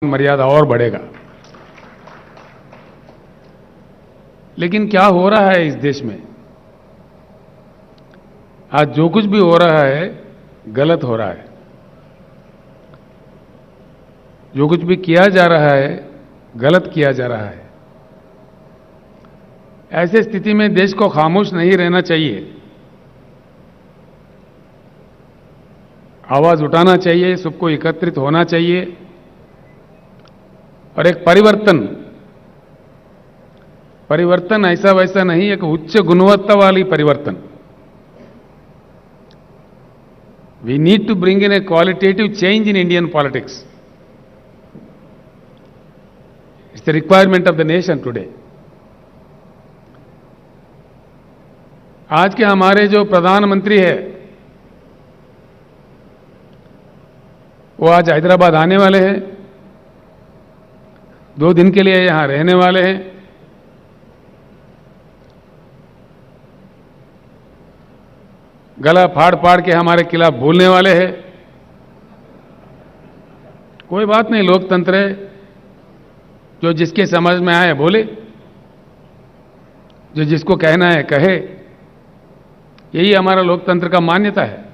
मर्यादा और बढ़ेगा। लेकिन क्या हो रहा है इस देश में? आज जो कुछ भी हो रहा है गलत हो रहा है। जो कुछ भी किया जा रहा है गलत किया जा रहा है। ऐसे स्थिति में देश को खामोश नहीं रहना चाहिए, आवाज उठाना चाहिए, सबको एकत्रित होना चाहिए और एक परिवर्तन ऐसा वैसा नहीं, एक उच्च गुणवत्ता वाली परिवर्तन। We need to bring in a qualitative change in Indian politics. It's the requirement of the nation today. आज के हमारे जो प्रधानमंत्री है वो आज हैदराबाद आने वाले हैं, 2 दिन के लिए यहां रहने वाले हैं। गला फाड़ फाड़ के हमारे खिलाफ बोलने वाले हैं। कोई बात नहीं, लोकतंत्र है, जो जिसके समझ में आए बोले, जो जिसको कहना है कहे। यही हमारा लोकतंत्र का मान्यता है।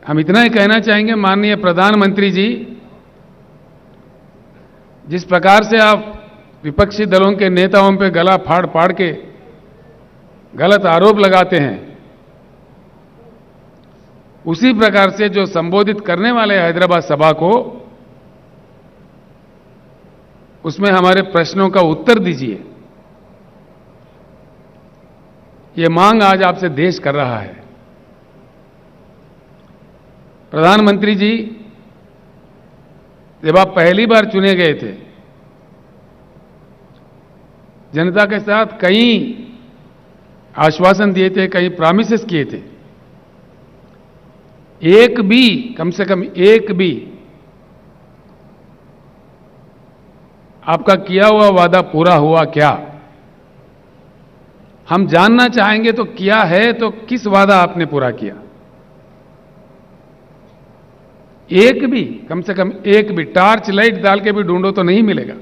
हम इतना ही कहना चाहेंगे, माननीय प्रधानमंत्री जी, जिस प्रकार से आप विपक्षी दलों के नेताओं पे गला फाड़ फाड़ के गलत आरोप लगाते हैं, उसी प्रकार से जो संबोधित करने वाले हैदराबाद सभा को, उसमें हमारे प्रश्नों का उत्तर दीजिए। ये मांग आज आपसे देश कर रहा है। प्रधानमंत्री जी, जब आप पहली बार चुने गए थे, जनता के साथ कई आश्वासन दिए थे, कई प्रॉमिसेस किए थे। एक भी, कम से कम एक भी आपका किया हुआ वादा पूरा हुआ क्या? हम जानना चाहेंगे तो किया है तो किस वादा आपने पूरा किया? एक भी, कम से कम एक भी टार्च लाइट डाल के भी ढूंढो तो नहीं मिलेगा।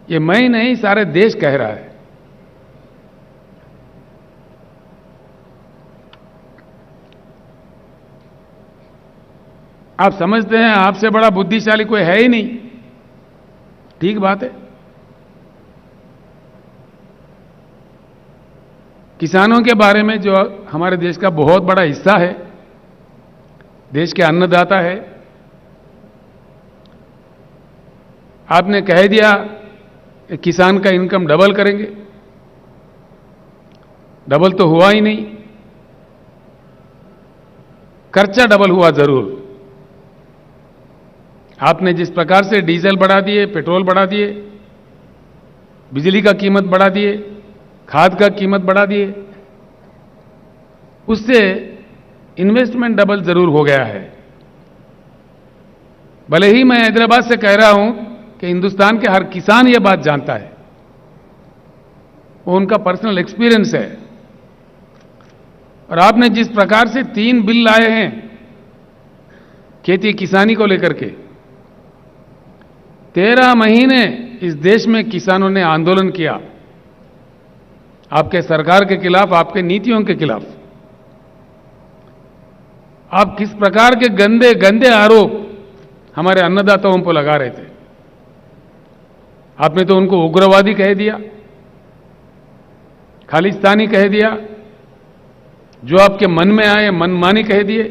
ये मैं ही नहीं, सारे देश कह रहा है। आप समझते हैं आपसे बड़ा बुद्धिशाली कोई है ही नहीं। ठीक बात है। किसानों के बारे में, जो हमारे देश का बहुत बड़ा हिस्सा है, देश के अन्नदाता है, आपने कह दिया कि किसान का इनकम डबल करेंगे। डबल तो हुआ ही नहीं, खर्चा डबल हुआ जरूर। आपने जिस प्रकार से डीजल बढ़ा दिए, पेट्रोल बढ़ा दिए, बिजली का कीमत बढ़ा दिए, खाद का कीमत बढ़ा दिए, उससे इन्वेस्टमेंट डबल जरूर हो गया है। भले ही मैं हैदराबाद से कह रहा हूं कि हिंदुस्तान के हर किसान यह बात जानता है, वो उनका पर्सनल एक्सपीरियंस है। और आपने जिस प्रकार से 3 बिल लाए हैं खेती किसानी को लेकर के, 13 महीने इस देश में किसानों ने आंदोलन किया आपके सरकार के खिलाफ, आपके नीतियों के खिलाफ। आप किस प्रकार के गंदे गंदे आरोप हमारे अन्नदाताओं पर लगा रहे थे। आपने तो उनको उग्रवादी कह दिया, खालिस्तानी कह दिया, जो आपके मन में आए मनमानी कह दिए।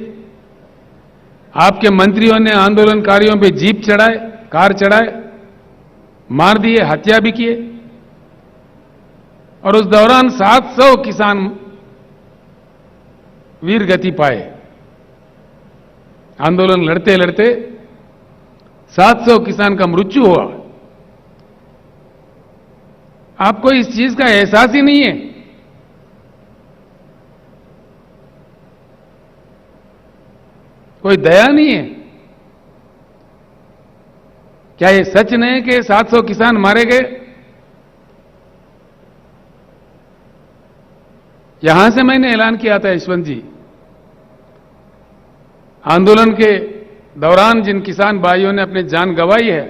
आपके मंत्रियों ने आंदोलनकारियों पे जीप चढ़ाए, कार चढ़ाए, मार दिए, हत्या भी किए। और उस दौरान 700 किसान वीर गति पाए। आंदोलन लड़ते लड़ते 700 किसान का मृत्यु हुआ। आपको इस चीज का एहसास ही नहीं है। कोई दया नहीं है। क्या ये सच नहीं कि 700 किसान मारे गए? यहां से मैंने ऐलान किया था, यशवंत जी, आंदोलन के दौरान जिन किसान भाइयों ने अपनी जान गंवाई है,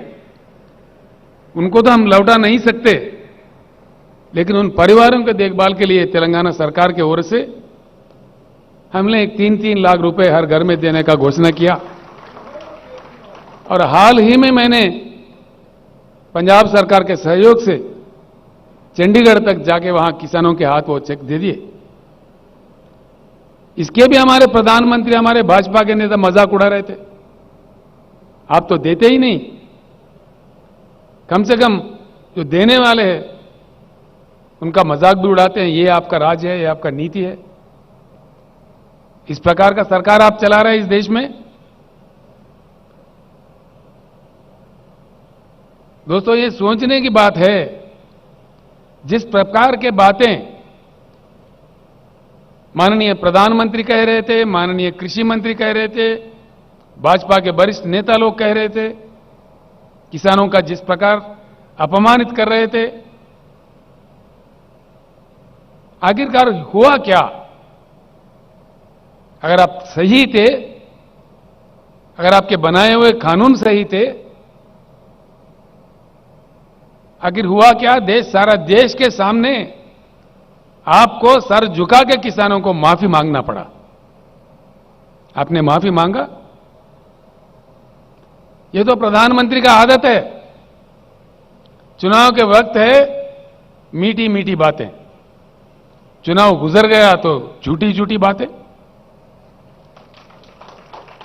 उनको तो हम लौटा नहीं सकते, लेकिन उन परिवारों के देखभाल के लिए तेलंगाना सरकार की ओर से हमने 3-3 लाख रुपए हर घर में देने का घोषणा किया। और हाल ही में मैंने पंजाब सरकार के सहयोग से चंडीगढ़ तक जाके वहां किसानों के हाथ वो चेक दे दिए। इसके भी हमारे प्रधानमंत्री, हमारे भाजपा के नेता मजाक उड़ा रहे थे, आप तो देते ही नहीं, कम से कम जो देने वाले हैं उनका मजाक भी उड़ाते हैं, ये आपका राज है, ये आपका नीति है। इस प्रकार का सरकार आप चला रहे हैं इस देश में। दोस्तों, ये सोचने की बात है, जिस प्रकार के बातें माननीय प्रधानमंत्री कह रहे थे, माननीय कृषि मंत्री कह रहे थे, भाजपा के वरिष्ठ नेता लोग कह रहे थे, किसानों का जिस प्रकार अपमानित कर रहे थे, आखिरकार हुआ क्या? अगर आप सही थे, अगर आपके बनाए हुए कानून सही थे, आखिर हुआ क्या? सारा देश के सामने आपको सर झुका के किसानों को माफी मांगना पड़ा। आपने माफी मांगा? ये तो प्रधानमंत्री का आदत है, चुनाव के वक्त है मीठी मीठी बातें, चुनाव गुजर गया तो झूठी झूठी बातें।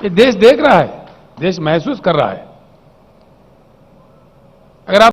ये देश देख रहा है, देश महसूस कर रहा है। अगर आप